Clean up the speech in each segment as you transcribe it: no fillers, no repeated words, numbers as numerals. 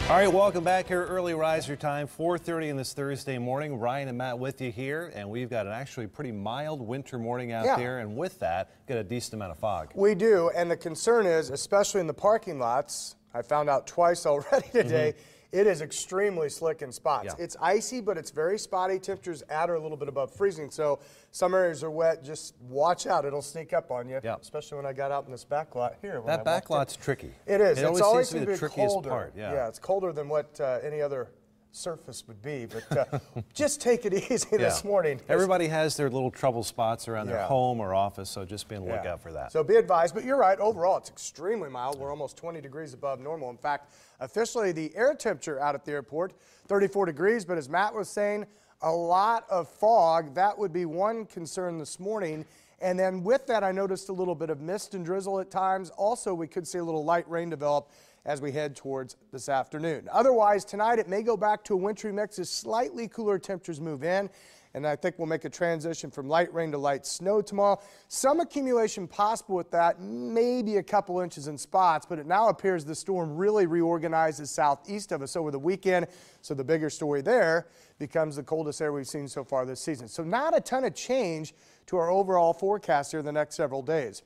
All right, welcome back here. Early riser time, 4:30 in this Thursday morning. Ryan and Matt with you here, and we've got an actually pretty mild winter morning out there, and with that, got a decent amount of fog. We do, and the concern is, especially in the parking lots, I found out twice already today, it is extremely slick in spots. It's icy, but it's very spotty. Temperatures at or a little bit above freezing, so some areas are wet. Just watch out. It'll sneak up on you, especially when I got out in this back lot here. That back lot's tricky. It is. It always seems to be the trickiest part. Yeah, it's colder than what any other surface would be, but just take it easy this morning. Everybody has their little trouble spots around their home or office, so just be on the lookout for that. So be advised, but you're right, overall it's extremely mild. We're almost 20 degrees above normal. In fact, officially the air temperature out at the airport, 34 degrees, but as Matt was saying, a lot of fog. That would be one concern this morning. And then with that, I noticed a little bit of mist and drizzle at times. Also, we could see a little light rain develop as we head towards this afternoon. Otherwise, tonight it may go back to a wintry mix as slightly cooler temperatures move in. And I think we'll make a transition from light rain to light snow tomorrow. Some accumulation possible with that, maybe a couple inches in spots, but it now appears the storm really reorganizes southeast of us over the weekend. So the bigger story there becomes the coldest air we've seen so far this season. So not a ton of change to our overall forecast here the next several days.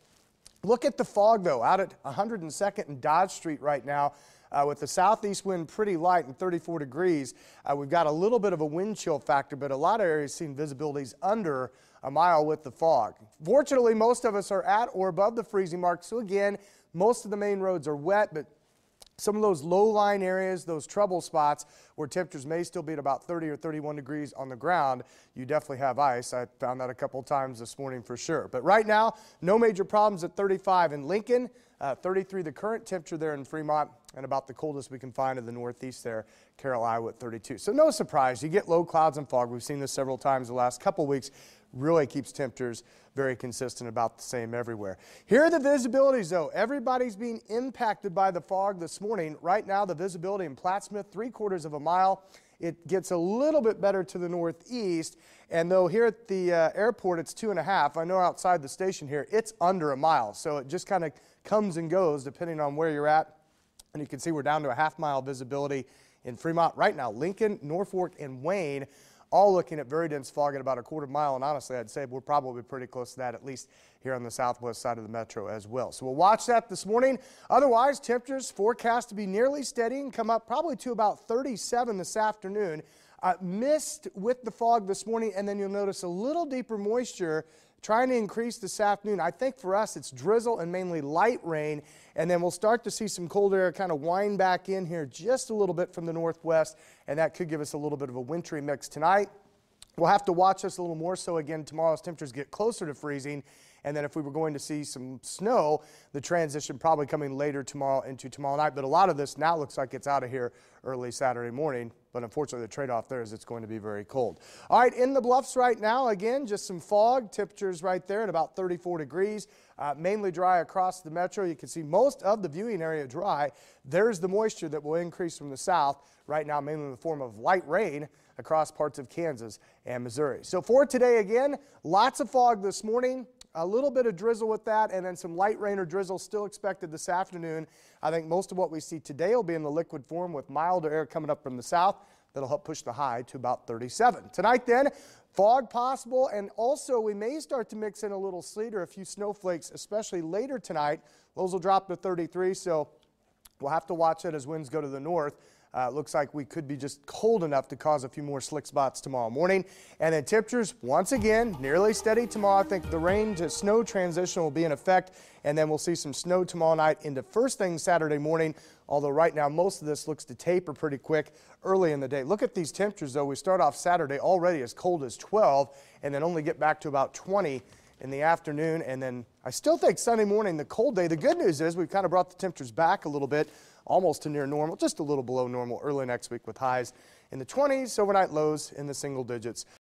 Look at the fog, though, out at 102nd and Dodge Street right now. With the southeast wind pretty light and 34 degrees, we've got a little bit of a wind chill factor, but a lot of areas seeing visibilities under a mile with the fog. Fortunately, most of us are at or above the freezing mark, so again, most of the main roads are wet, but some of those low-lying areas, those trouble spots where temperatures may still be at about 30 or 31 degrees on the ground, you definitely have ice. I found that a couple times this morning for sure. But right now, no major problems at 35 in Lincoln, 33 the current temperature there in Fremont, and about the coldest we can find in the northeast there, Carroll, Iowa at 32. So no surprise, you get low clouds and fog. We've seen this several times the last couple weeks. Really keeps temperatures very consistent, about the same everywhere. Here are the visibilities, though. Everybody's being impacted by the fog this morning. Right now, the visibility in Plattsmouth, 3/4 of a mile. It gets a little bit better to the northeast, and though here at the airport it's 2.5, I know outside the station here it's under a mile, so it just kind of comes and goes depending on where you're at. And you can see we're down to a half-mile visibility in Fremont right now. Lincoln, Norfolk, and Wayne all looking at very dense fog at about a 1/4 mile, and honestly I'd say we're probably pretty close to that, at least here on the southwest side of the metro as well. So we'll watch that this morning. Otherwise, temperatures forecast to be nearly steady and come up probably to about 37 this afternoon. Mist with the fog this morning, and then you'll notice a little deeper moisture trying to increase this afternoon. I think for us it's drizzle and mainly light rain, and then we'll start to see some cold air kind of wind back in here just a little bit from the northwest, and that could give us a little bit of a wintry mix tonight. We'll have to watch this a little more so again tomorrow as temperatures get closer to freezing. And then if we were going to see some snow, the transition probably coming later tomorrow into tomorrow night. But a lot of this now looks like it's out of here early Saturday morning. But unfortunately, the trade-off there is it's going to be very cold. All right, in the Bluffs right now, again, just some fog. Temperatures right there at about 34 degrees. Mainly dry across the metro. You can see most of the viewing area dry. There's the moisture that will increase from the south. Right now, mainly in the form of light rain across parts of Kansas and Missouri. So for today, again, lots of fog this morning. A little bit of drizzle with that, and then some light rain or drizzle still expected this afternoon. I think most of what we see today will be in the liquid form with milder air coming up from the south. That'll help push the high to about 37. Tonight then, fog possible, and also we may start to mix in a little sleet or a few snowflakes, especially later tonight. Those will drop to 33, so we'll have to watch it as winds go to the north. Looks like we could be just cold enough to cause a few more slick spots tomorrow morning. And then temperatures, once again, nearly steady tomorrow. I think the rain to snow transition will be in effect, and then we'll see some snow tomorrow night into first thing Saturday morning, although right now most of this looks to taper pretty quick early in the day. Look at these temperatures, though. We start off Saturday already as cold as 12 and then only get back to about 20 in the afternoon. And then I still think Sunday morning, the cold day. The good news is we've kind of brought the temperatures back a little bit, almost to near normal, just a little below normal early next week with highs in the 20s, overnight lows in the single digits.